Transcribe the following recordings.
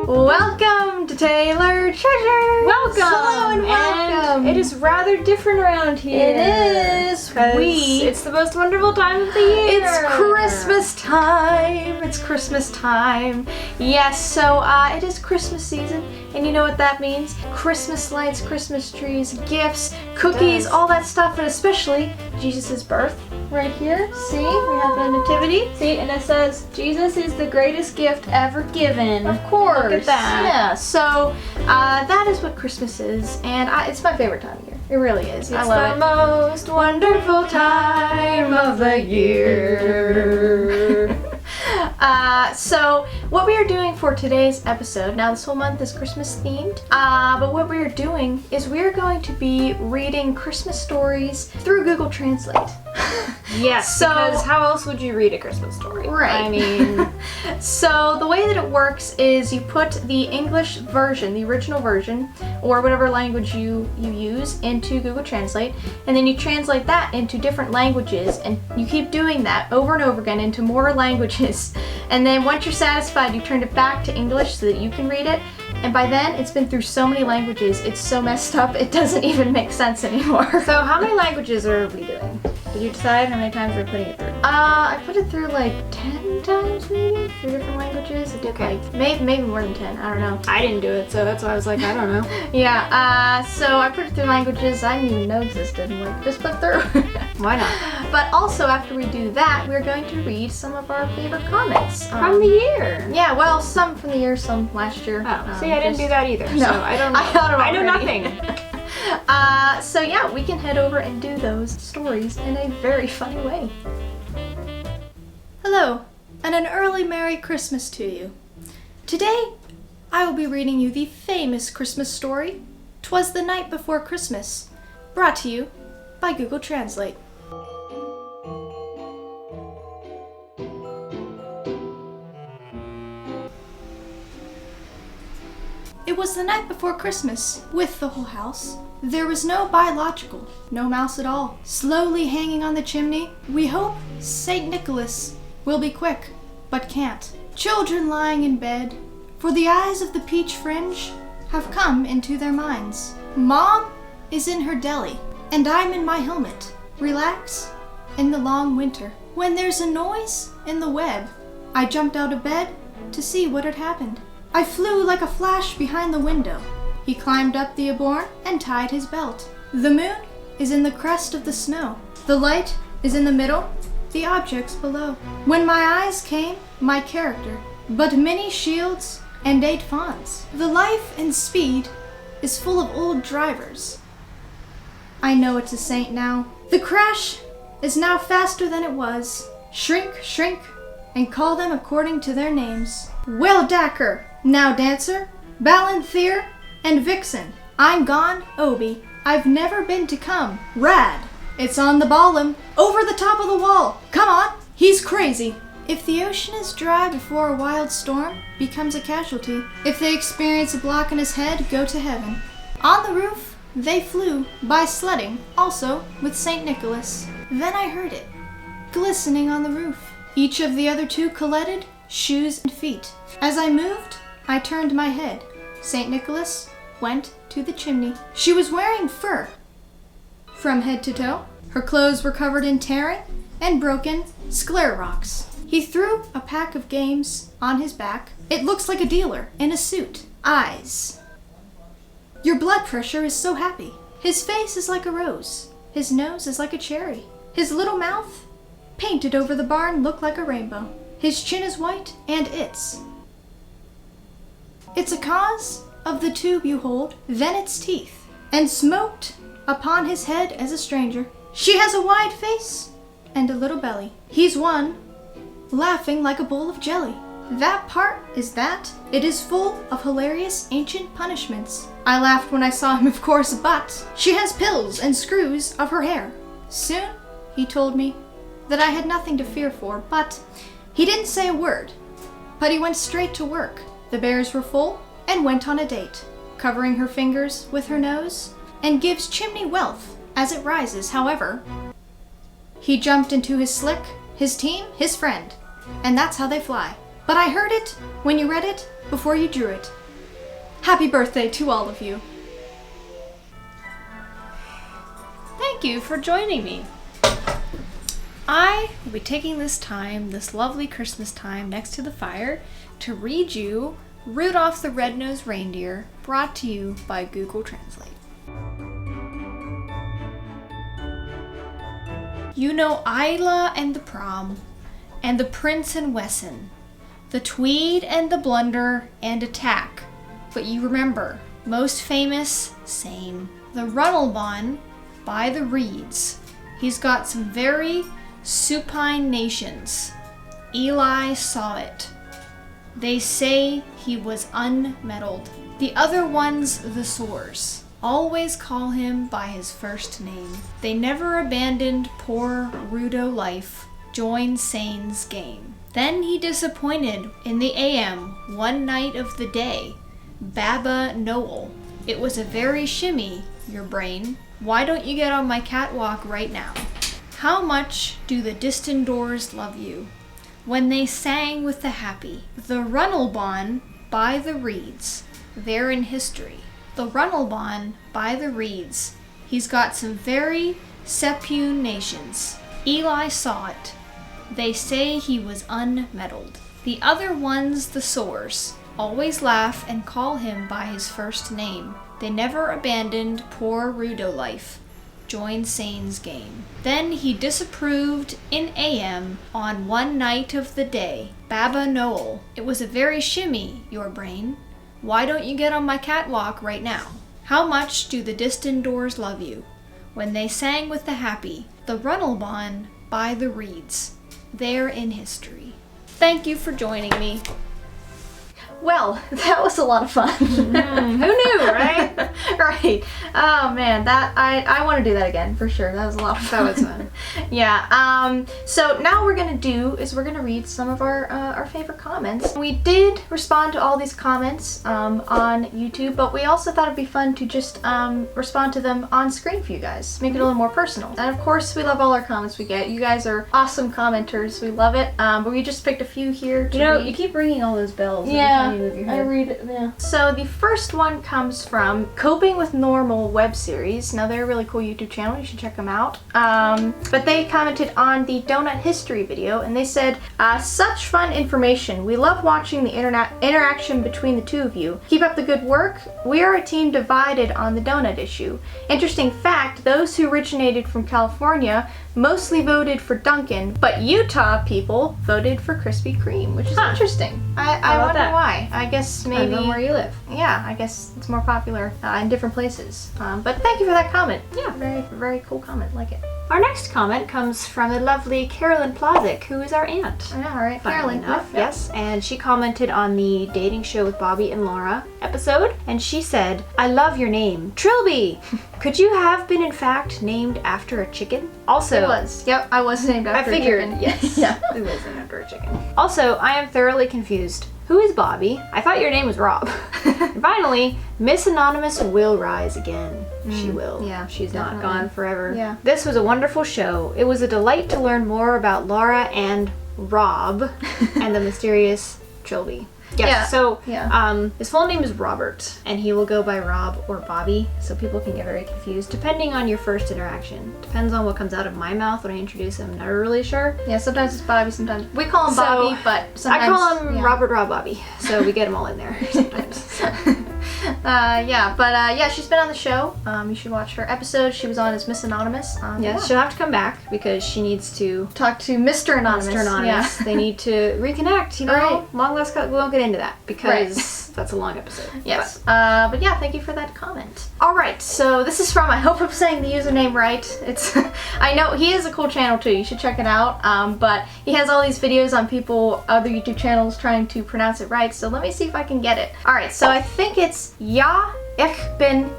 Welcome to Taylor Treasure! Welcome! Hello and welcome! And it is rather different around here. It is! It's the most wonderful time of the year! It's Christmas time! It's Christmas time! Yes, so it is Christmas season, and you know what that means? Christmas lights, Christmas trees, gifts, cookies, all that stuff, and especially Jesus' birth. Right here, see, we have the nativity. See, and it says, Jesus is the greatest gift ever given. Of course. Look at that. Yeah, so that is what Christmas is, and it's my favorite time of year. It really is. I love It's the most wonderful time of the year. So what we are doing for today's episode, now this whole month is Christmas themed, but what we are doing is we are going to be reading Christmas stories through Google Translate. Yes, So- because how else would you read a Christmas story? Right. I mean, So the way that it works is you put the English version, the original version, or whatever language you use into Google Translate, and then you translate that into different languages, and you keep doing that over and over again into more languages. And then once you're satisfied, you turn it back to English so that you can read it. And by then, it's been through so many languages, it's so messed up, it doesn't even make sense anymore. so how many languages are we doing? Did you decide how many times we're putting it through? I put it through like 10 times maybe, through different languages. I did Okay. like, maybe more than 10, I don't know. I didn't do it, so that's why I was like, I don't know. Yeah, so I put it through languages I didn't even know existed, and like, just put through. Why not? But also, after we do that, we're going to read some of our favorite comics. From the year. Yeah, well, some from the year, some last year. Oh, see, I didn't do that either, No, so I don't know. I got it I know already. nothing. So yeah, we can head over and do those stories in a very funny way. Hello, and an early Merry Christmas to you. Today, I will be reading you the famous Christmas story, "'Twas the Night Before Christmas," brought to you by Google Translate. It was the night before Christmas, with the whole house. There was no biological, no mouse at all. Slowly hanging on the chimney, we hope St. Nicholas will be quick, but can't. Children lying in bed, for the eyes of the peach fringe have come into their minds. Mom is in her deli, and I'm in my helmet. Relax in the long winter. When there's a noise in the web, I jumped out of bed to see what had happened. I flew like a flash behind the window. He climbed up the aborn and tied his belt. The moon is in the crest of the snow. The light is in the middle, the objects below. When my eyes came, my character, but many shields and 8 fawns. The life and speed is full of old drivers. I know it's a saint now. The crash is now faster than it was. Shrink, shrink, and call them according to their names. Will Dacker, now Dancer, Balanthier, and Vixen. I'm gone, Obi. I've never been to come. Rad. It's on the ballum, over the top of the wall. Come on, he's crazy. If the ocean is dry before a wild storm, becomes a casualty. If they experience a block in his head, go to heaven. On the roof, they flew by sledding, also with St. Nicholas. Then I heard it, glistening on the roof. Each of the other 2 collated, shoes and feet. As I moved, I turned my head. St. Nicholas went to the chimney. She was wearing fur from head to toe. Her clothes were covered in tearing and broken sclerorocks. He threw a pack of games on his back. It looks like a dealer in a suit. Eyes. Your blood pressure is so happy. His face is like a rose. His nose is like a cherry. His little mouth, painted over the barn, looked like a rainbow. His chin is white, and it's a cause of the tube you hold, then its teeth, and smoked upon his head as a stranger. She has a wide face and a little belly. He's one, laughing like a bowl of jelly. That part is that it is full of hilarious ancient punishments. I laughed when I saw him, of course, but she has pills and screws of her hair. Soon, he told me that I had nothing to fear for, but he didn't say a word. But he went straight to work. The bears were full and went on a date, covering her fingers with her nose, and gives chimney wealth as it rises. However, he jumped into his slick, his team, his friend, and that's how they fly. But I heard it when you read it before you drew it. Happy birthday to all of you. Thank you for joining me. I will be taking this time, this lovely Christmas time next to the fire, to read you Rudolph the Red-Nosed Reindeer, brought to you by Google Translate. You know Isla and the Prom, and the Prince and Wesson, the Tweed and the Blunder and Attack, but you remember, most famous, same, the Runnelbon by the Reeds. He's got some very supine nations. Eli saw it. They say he was unmettled. The other one's the Sores. Always call him by his first name. They never abandoned poor RUDOLPH. Join Sane's game. Then he disappointed in the AM one night of the day. Baba Noel. It was a very shimmy, your brain. Why don't you get on my catwalk right now? How much do the distant doors love you? When they sang with the happy. The Runnelbon by the Reeds. They're in history. The Runnelbon by the Reeds. He's got some very supine nations. Eli saw it. They say he was unmettled. The other one's the Sores. Always laugh and call him by his first name. They never abandoned poor RUDOLPH. Join Sane's game. Then he disapproved in AM on one night of the day. Baba Noel. It was a very shimmy, your brain. Why don't you get on my catwalk right now? How much do the distant doors love you? When they sang with the happy. The Runnelbon by the Reeds. They're in history. Thank you for joining me. Well, that was a lot of fun. Who knew, right? Right. Oh man, that I want to do that again for sure. That was a lot of fun. That was fun. Yeah. So now we're gonna read some of our favorite comments. We did respond to all these comments on YouTube, but we also thought it'd be fun to just respond to them on screen for you guys, make it a little more personal. And of course, we love all our comments we get. You guys are awesome commenters. We love it. But we just picked a few here to read. You keep ringing all those bells. Yeah. You move your head. I read it, yeah. So the first one comes from Coping with Normal web series. Now they're a really cool YouTube channel, you should check them out. But they commented on the donut history video and they said, such fun information. We love watching the interaction between the two of you. Keep up the good work. We are a team divided on the donut issue. Interesting fact, those who originated from California mostly voted for Dunkin', but Utah people voted for Krispy Kreme, which is interesting. I wonder why. I guess maybe... Depends on where you live. Yeah, I guess it's more popular in different places. But thank you for that comment. Yeah, very, very cool comment. Like it. Our next comment comes from a lovely Carolyn Plazik, who is our aunt. Yeah, all right. Funnily Carolyn. enough, Yeah. yes. And she commented on the Dating Show with Bobby and Laura episode, and she said, I love your name, Trilby. Could you have been in fact named after a chicken? Also, It was. Yep, I was named after I figured, a chicken. yes. Yeah. It was named after a chicken. Also, I am thoroughly confused. Who is Bobby? I thought your name was Rob. And finally, Miss Anonymous will rise again. She will. Yeah, She's not definitely. gone forever. Yeah. This was a wonderful show. It was a delight to learn more about Laura and Rob and the mysterious Trilby. Yes, Yeah, so yeah. his full name is Robert, and he will go by Rob or Bobby, so people can get very confused depending on your first interaction. Depends on what comes out of my mouth when I introduce him. Never really sure. Yeah, sometimes it's Bobby, sometimes... We call him Bobby, but sometimes... I call him yeah. Robert Rob Bobby, so we get them all in there sometimes. So. Yeah, she's been on the show. You should watch her episode. She was on as Miss Anonymous. Yes, she'll have to come back because she needs to talk to Mr. Anonymous. Mr. Anonymous. Yeah. They need to reconnect, you know? Right. Long lost, we won't get into that because That's a long episode. Yes. But yeah, thank you for that comment. All right, so this is from, I hope I'm saying the username right. It's, I know he has a cool channel too. You should check it out. But he has all these videos on people, other YouTube channels trying to pronounce it right. So let me see if I can get it. All right, so I think it's Jaichbinhier.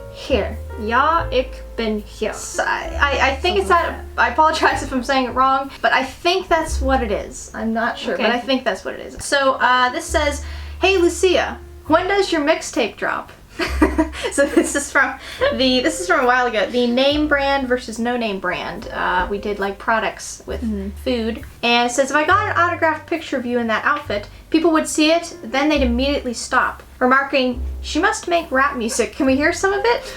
Jaichbinhier. So I think it's that. I apologize if I'm saying it wrong, but I think that's what it is. I'm not sure, but I think that's what it is. So this says, "Hey Lucia, when does your mixtape drop?" So this is from a while ago. The name brand versus no name brand. We did like products with food, and it says, "If I got an autographed picture of you in that outfit, people would see it, then they'd immediately stop, remarking, 'She must make rap music. Can we hear some of it?'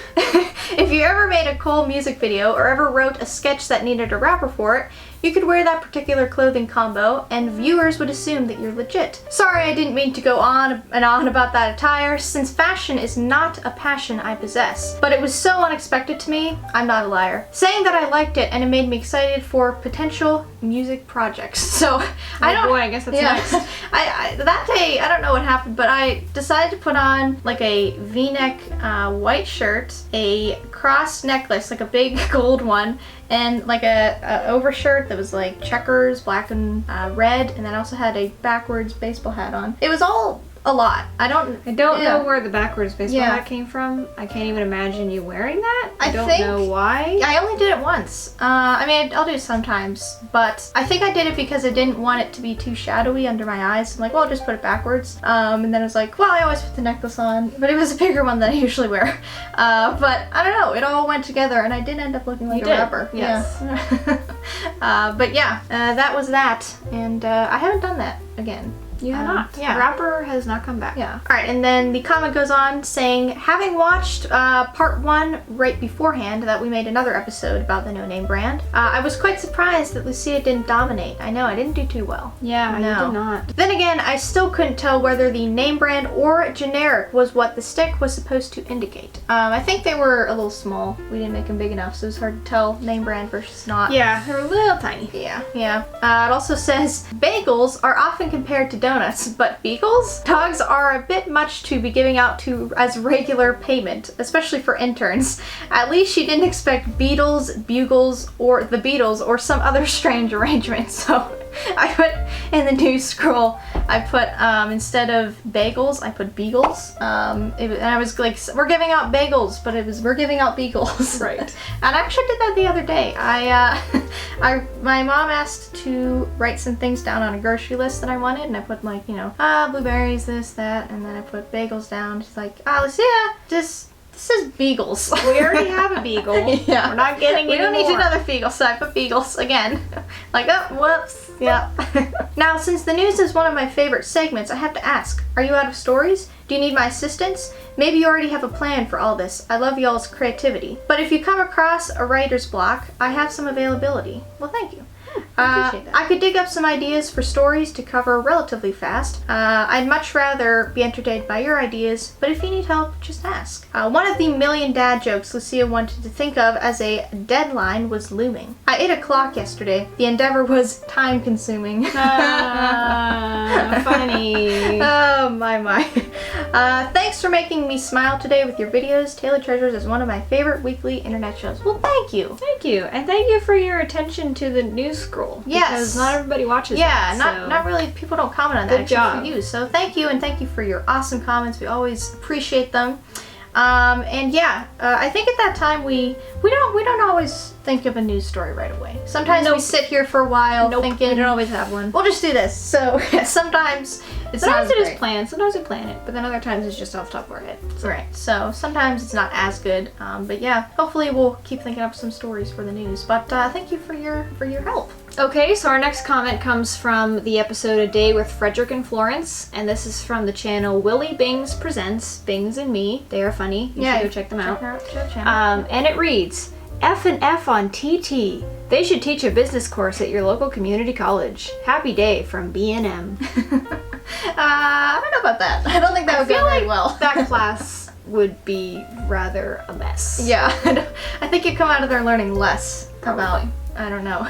If you ever made a cool music video or ever wrote a sketch that needed a rapper for it, you could wear that particular clothing combo and viewers would assume that you're legit. Sorry, I didn't mean to go on and on about that attire, since fashion is not a passion I possess. But it was so unexpected to me, I'm not a liar. Saying that I liked it and it made me excited for potential music projects." So I guess that's next. That day, I don't know what happened, but I decided to put on like a V-neck white shirt, a cross necklace, like a big gold one, and like a overshirt that was like checkers, black and red, and then I also had a backwards baseball hat on. It was all a lot. I don't know where the backwards baseball hat came from. I can't even imagine you wearing that. I don't know why. I only did it once. I mean, I'll do it sometimes, but I think I did it because I didn't want it to be too shadowy under my eyes. I'm like, well, I'll just put it backwards. And then I was like, well, I always put the necklace on, but it was a bigger one than I usually wear. But I don't know, it all went together and I did end up looking like a rapper. Yes. Yeah. But yeah, that was that, and I haven't done that again. You have not. Yeah. Rapper has not come back. Yeah. Alright, and then the comment goes on saying, having watched part 1 right beforehand, that we made another episode about the no name brand, I was quite surprised that Lucia didn't dominate. I know, I didn't do too well. Yeah, you did not. Then again, I still couldn't tell whether the name brand or generic was what the stick was supposed to indicate. I think they were a little small. We didn't make them big enough, so it was hard to tell name brand versus not. Yeah, they were a little tiny. Yeah. It also says, bagels are often compared to donuts, but beagles? Dogs are a bit much to be giving out to as regular payment, especially for interns. At least she didn't expect beetles, bugles, or the Beatles, or some other strange arrangement. So I put in the news scroll, I put instead of bagels, I put beagles. And I was like, we're giving out bagels, but it was we're giving out beagles. Right. And I actually did that the other day. My mom asked to write some things down on a grocery list that I wanted, and I put like, blueberries, this, that, and then I put bagels down. She's like, Lucia, this is beagles. We already have a beagle. Yeah. We're not getting We any don't need more. another beagle, so I put beagles again. Like, oh, whoops. Yeah. Now, since the news is one of my favorite segments, I have to ask, are you out of stories? Do you need my assistance? Maybe you already have a plan for all this. I love y'all's creativity. But if you come across a writer's block, I have some availability. Well, thank you. I appreciate that. I could dig up some ideas for stories to cover relatively fast. I'd much rather be entertained by your ideas, but if you need help, just ask. One of the million dad jokes Lucia wanted to think of as a deadline was looming. I ate a clock yesterday. The endeavor was time-consuming. Funny. Oh, my. Thanks for making me smile today with your videos. Taylor Treasures is one of my favorite weekly internet shows. Well, thank you. Thank you. And thank you for your attention to the news scroll. Yes. Because not everybody watches that. Yeah, not really, people don't comment on that. Good job. For you. So thank you, and thank you for your awesome comments. We always appreciate them. And yeah, I think at that time we don't always think of a news story right away. Sometimes we sit here for a while thinking, we don't always have one. we'll just do this. So sometimes it is planned. Sometimes we plan it, but then other times it's just off the top of our head. So. Right. So sometimes it's not as good. But yeah, hopefully we'll keep thinking up some stories for the news. But thank you for your help. Okay, so our next comment comes from the episode A Day with Frederick and Florence, and this is from the channel WILLIE Bings Presents Bings and Me. They are funny. You should go check them out. And it reads, F and F on TT. They should teach a business course at your local community college. Happy day from B&M. I don't know about that. I don't think that would go very well. That class would be rather a mess. Yeah, I think you'd come out of there learning less about I don't know.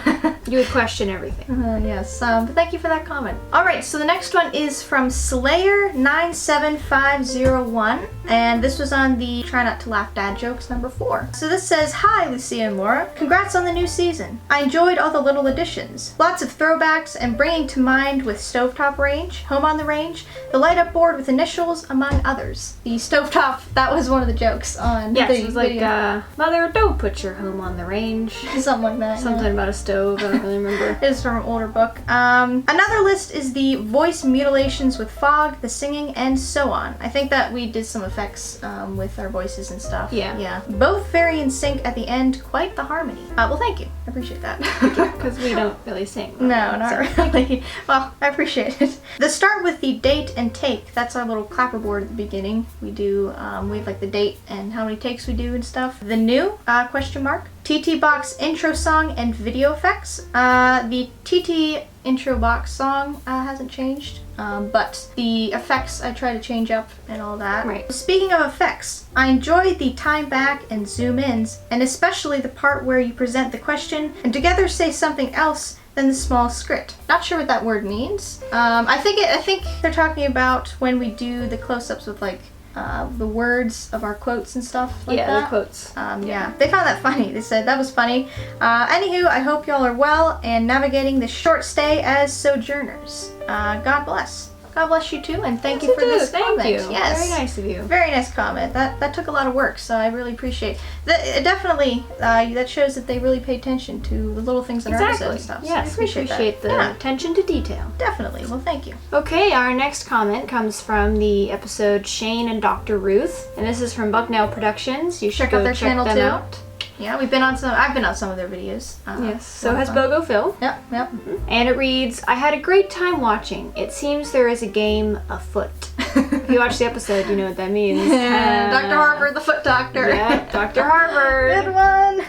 You would question everything. Yes, but thank you for that comment. Alright, so the next one is from Slayer97501, and this was on the Try Not to Laugh Dad Jokes number 4. So this says, "Hi, Lucia and Laura. Congrats on the new season. I enjoyed all the little additions. Lots of throwbacks and bringing to mind with Stovetop Range, Home on the Range, the light-up board with initials, among others." The stovetop, that was one of the jokes on Yes, the it was like, video. Mother, don't put your home on the range. Something like that. Something about a stove, I don't really remember. It is from an older book. Another list is the voice mutilations with fog, the singing, and so on. I think that we did some effects with our voices and stuff. Yeah. Yeah. Both very in sync at the end. Quite the harmony. Well, thank you. I appreciate that. Because we don't really sing. No, not really. Well, I appreciate it. The start with the date and take. That's our little clapperboard at the beginning. We do, we have like the date and how many takes we do and stuff. The new, question mark. TT Box intro song and video effects. The TT intro box song hasn't changed, but the effects I try to change up and all that. Right. Speaking of effects, I enjoyed the time back and zoom ins, and especially the part where you present the question and together say something else than the small script. Not sure what that word means. I think they're talking about when we do the close-ups with like the words of our quotes and stuff like that. Yeah, the quotes. Yeah, they found that funny. They said that was funny. Anywho, I hope y'all are well and navigating this short stay as sojourners. God bless. God bless you too, and thank you for this comment. Thank you. Yes. Very nice of you. Very nice comment. That took a lot of work, so I really appreciate it. Definitely, that shows that they really pay attention to the little things in our episode and stuff. So Yes, I appreciate that. the attention to detail. Definitely. Well, thank you. Okay, our next comment comes from the episode Shane and Dr. Ruth, and this is from Bucknell Productions. You should Check go out their check channel them too. out. Yeah, I've been on some of their videos. Yes, so lot of has fun. Bogo Phil. Yep. And it reads, "I had a great time watching. It seems there is a game afoot." If you watch the episode, you know what that means. Dr. Harper, the foot doctor. Yeah, Dr. Harvard.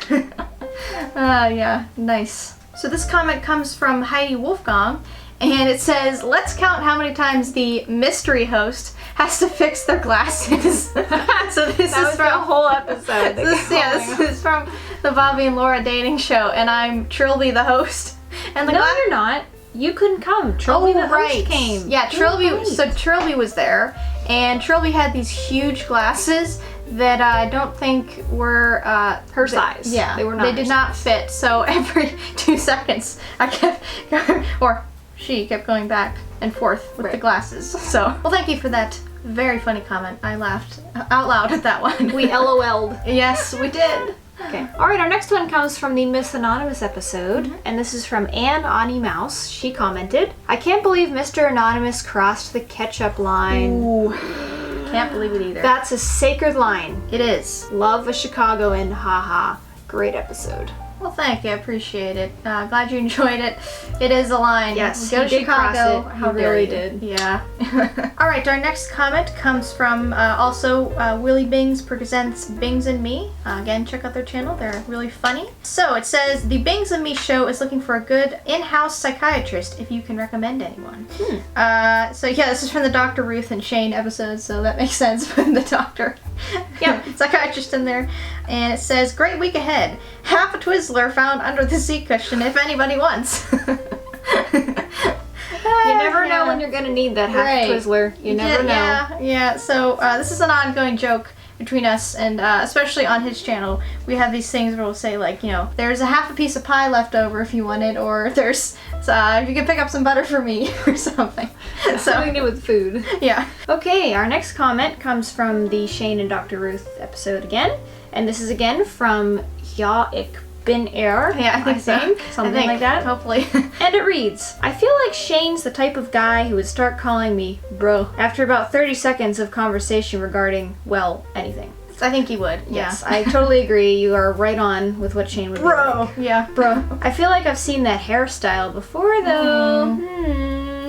Good one. Yeah, nice. So this comment comes from Heidi Wolfgang, and it says, "Let's count how many times the mystery host has to fix their glasses." So this That is was from the whole episode. this is from the Bobby and Laura dating show, and I'm Trilby the host. And the No, you're not. You couldn't come. Trilby the host came. Yeah, Trilby. Right. So Trilby was there, and Trilby had these huge glasses that I don't think were Her size. Yeah, They were not. They did not fit. So every 2 seconds, I kept, or she kept going back and forth with the Right. glasses. So, well, thank you for that very funny comment. I laughed out loud at that one. We LOL'd. Yes, we did. Okay. Alright, our next one comes from the Miss Anonymous episode, and this is from Anne Ani Mouse. She commented, "I can't believe Mr. Anonymous crossed the ketchup line. Ooh, can't believe it either. That's a sacred line. It is. Love a Chicagoan, haha. Great episode." Well, thank you. I appreciate it. Glad you enjoyed it. It is a line. Yes, Go he to did cross Chicago. it. How He dare really you. did. Yeah. All right. Our next comment comes from also Willie Bings presents Bings and Me. Again, check out their channel. They're really funny. So it says, "The Bings and Me show is looking for a good in-house psychiatrist if you can recommend anyone." So yeah, this is from the Dr. Ruth and Shane episode, so that makes sense with the doctor. Yeah, psychiatrist in there. And it says, "Great week ahead. Half a Twizzler found under the seat cushion if anybody wants." You never know when you're gonna need that half Right. Twizzler. You never know. Yeah. So this is an ongoing joke between us, and especially on his channel, we have these things where we'll say like, you know, there's a half a piece of pie left over if you want it, or there's if you can pick up some butter for me or something. Something to do with food. Yeah. Okay, our next comment comes from the Shane and Dr. Ruth episode again, and this is again from Jaichbinhier. Yeah, I think so. Something like that. Hopefully. And it reads, "I feel like Shane's the type of guy who would start calling me bro after about 30 seconds of conversation regarding, well, anything." I think he would. Yes, I totally agree. You are right on with what Shane would be like. Yeah. Bro. I feel like I've seen that hairstyle before, though.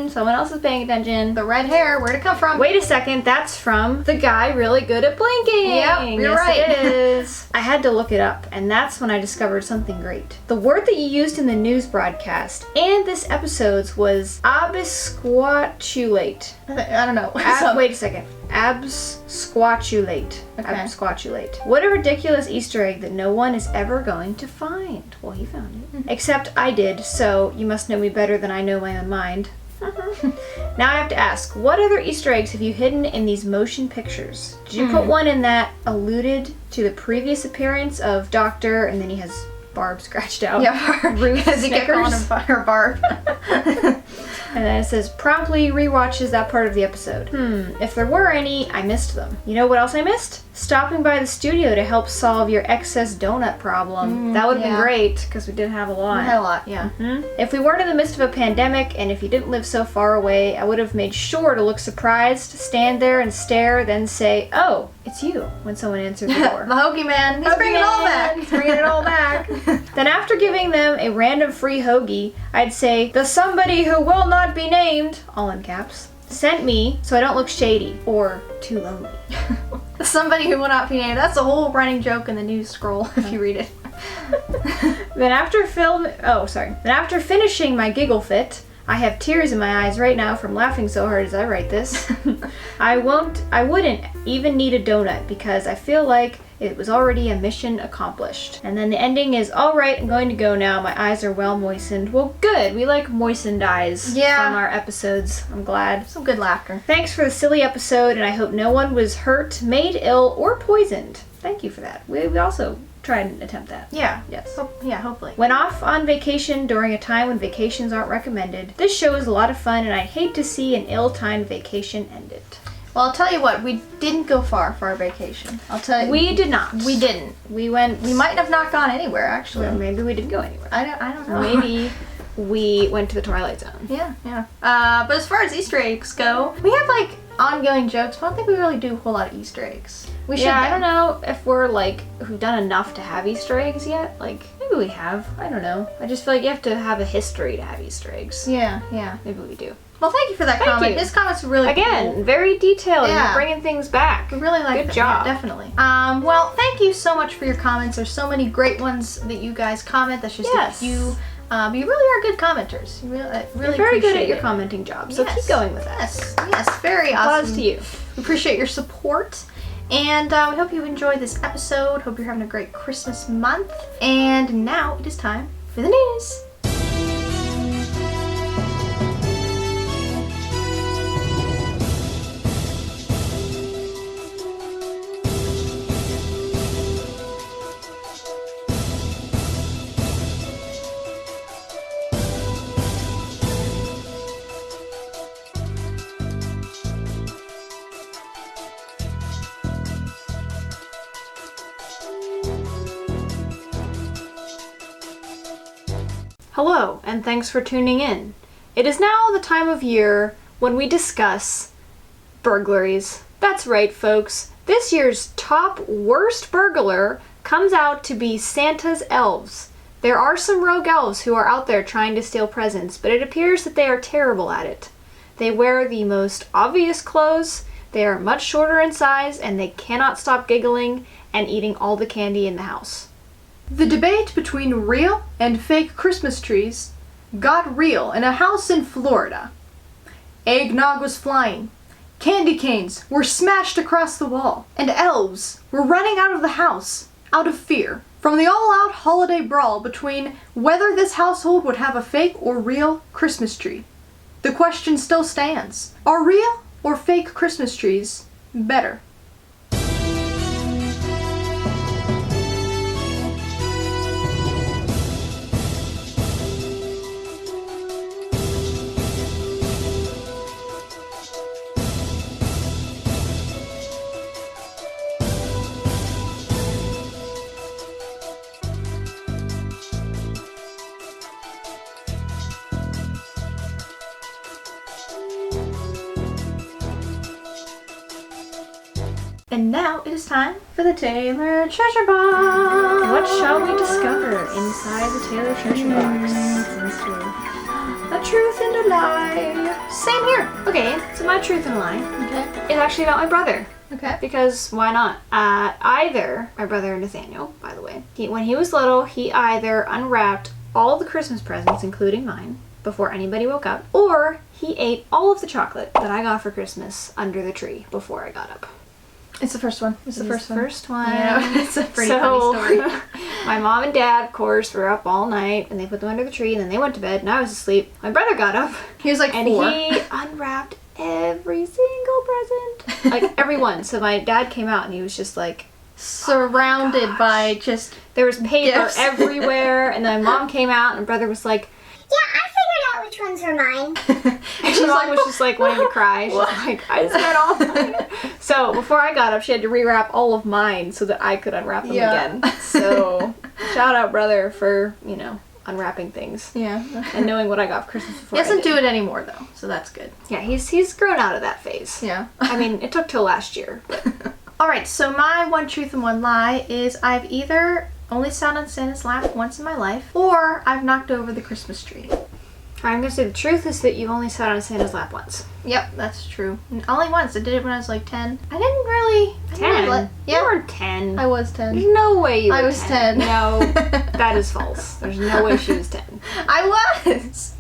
Someone else is paying attention. The red hair, where'd it come from? Wait a second, that's from the guy really good at blinking. Yep, you're Yes, right. it is. I had to look it up, and that's when I discovered something great. The word that you used in the news broadcast and this episode's was abisquatulate. I don't know. Wait a second. Absquatulate. Okay. Absquatulate. What a ridiculous Easter egg that no one is ever going to find. Well, he found it. Except I did, so you must know me better than I know my own mind. Now I have to ask, what other Easter eggs have you hidden in these motion pictures? Did you put one in that alluded to the previous appearance of Doctor, and then he has Barb scratched out? Yeah, Ruth because he kept calling Snickers? her Barb. And then it says, promptly rewatches that part of the episode. If there were any, I missed them. You know what else I missed? Stopping by the studio to help solve your excess donut problem. That would have been yeah. great, because we did have a lot. We had a lot, yeah. If we weren't in the midst of a pandemic, and if you didn't live so far away, I would have made sure to look surprised, stand there and stare, then say, oh, it's you, when someone answered the door. The Hoagie Man. He's bringing it all back. He's bringing it all back. Then after giving them a random free hoagie, I'd say, the somebody who will not be named, all in caps, sent me so I don't look shady or too lonely. Somebody who will not be named. That's a whole running joke in the news scroll if you read it. Then after finishing my giggle fit, I have tears in my eyes right now from laughing so hard as I write this. I wouldn't even need a donut because I feel like it was already a mission accomplished. And then the ending is, all right, I'm going to go now. My eyes are well moistened. Well, good. We like moistened eyes from our episodes. I'm glad. Some good laughter. Thanks for the silly episode, and I hope no one was hurt, made ill, or poisoned. Thank you for that. We also try and attempt that. Yeah. Yes. Yeah, hopefully. Went off on vacation during a time when vacations aren't recommended. This show is a lot of fun, and I'd hate to see an ill-timed vacation ended. Well, I'll tell you what, we didn't go far for our vacation. I'll tell you. We did not. We didn't. We went. We might have not gone anywhere, actually. Or maybe we didn't go anywhere. I don't know. Maybe we went to the Twilight Zone. Yeah. But as far as Easter eggs go, we have like ongoing jokes, but I don't think we really do a whole lot of Easter eggs. We should. Yeah, I don't know if we've done enough to have Easter eggs yet. Like, maybe we have. I don't know. I just feel like you have to have a history to have Easter eggs. Yeah. Maybe we do. Well, thank you for that comment. you. His comment's really Again, cool. very detailed. Yeah. And bringing things back. We really like Good that. job. Yeah, definitely. Well, thank you so much for your comments. There's so many great ones that you guys comment. That's just Yes. a few. But you really are good commenters. You really You're very good at appreciate your it. commenting job. So Yes. keep going with that. Yes, very awesome. Applause to you. We appreciate your support. And we hope you enjoyed this episode. Hope you're having a great Christmas month. And now it is time for the news. Hello, and thanks for tuning in. It is now the time of year when we discuss burglaries. That's right, folks. This year's top worst burglar comes out to be Santa's elves. There are some rogue elves who are out there trying to steal presents, but it appears that they are terrible at it. They wear the most obvious clothes, they are much shorter in size, and they cannot stop giggling and eating all the candy in the house. The debate between real and fake Christmas trees got real in a house in Florida. Eggnog was flying, candy canes were smashed across the wall, and elves were running out of the house out of fear from the all-out holiday brawl between whether this household would have a fake or real Christmas tree. The question still stands. Are real or fake Christmas trees better? And now it is time for the Taylor Treasure Box. What shall we discover inside the Taylor Treasure Box? A truth and a lie. Same here. Okay, so my truth and lie Okay. is actually about my brother. Okay. Because why not? Either my brother Nathaniel, by the way, when he was little, he either unwrapped all the Christmas presents, including mine, before anybody woke up, or He ate all of the chocolate that I got for Christmas under the tree before I got up. It's the first one. It's the first one. Yeah, it's a pretty funny story. My mom and dad, of course, were up all night, and they put them under the tree, and then they went to bed, and I was asleep. My brother got up. He was like and 4. he unwrapped every single present. Like, every one. So my dad came out, and he was just like, surrounded by just there was paper gifts. everywhere, and then my mom came out, and brother was like, Yeah, I figured out which ones are mine. and she was just like wanting to cry. She's like, I just got all mine. So before I got up, she had to rewrap all of mine so that I could unwrap them again. So shout out brother for, you know, unwrapping things. Yeah. And knowing what I got for Christmas before He doesn't I did. do it anymore though, so that's good. Yeah, he's grown out of that phase. Yeah. I mean, it took till last year, but Alright, so my one truth and one lie is I've either only sat on Santa's lap once in my life, or I've knocked over the Christmas tree. I'm gonna say the truth is that you've only sat on Santa's lap once. Yep, that's true. Only once. I did it when I was like 10. I didn't really... 10? Yeah. You were 10. I was 10. There's no way you were 10. I was 10. No, that is false. There's no way she was 10. I was!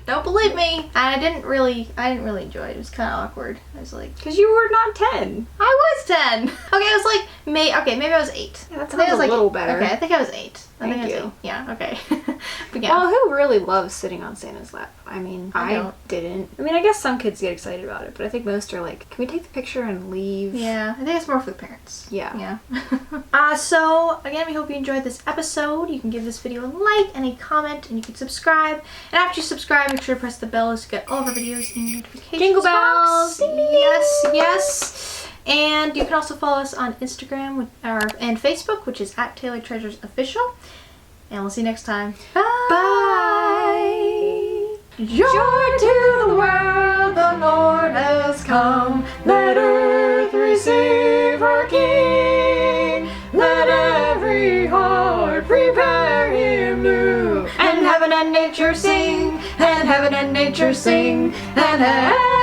Don't believe me. And I didn't really enjoy it. It was kind of awkward. I was like... Because you were not 10. I was 10! Okay, I was like... maybe I was 8. Yeah, that I think sounds I was a little better. Okay, I think I was 8. Thank I think I you. was 8. Yeah, okay. But yeah. Well, who really loves sitting on Santa's lap? I mean, I I don't. didn't. I mean, I guess some kids get excited about it, but I think most are like, can we take the picture and leave? Yeah, I think it's more for the parents. Yeah. Yeah. So, again, we hope you enjoyed this episode. You can give this video a like and a comment, and you can subscribe. And after you subscribe, make sure to press the bell to get all of our videos in your notifications Jingle bells! box. Ding, ding, ding. Yes, yes. And you can also follow us on Instagram and Facebook, which is @TaylorTreasuresOfficial. And we'll see you next time. Bye! Joy to the world, the Lord has come. Let earth receive her King. Let every heart prepare him new. And heaven and nature sing, and heaven and nature sing, and heaven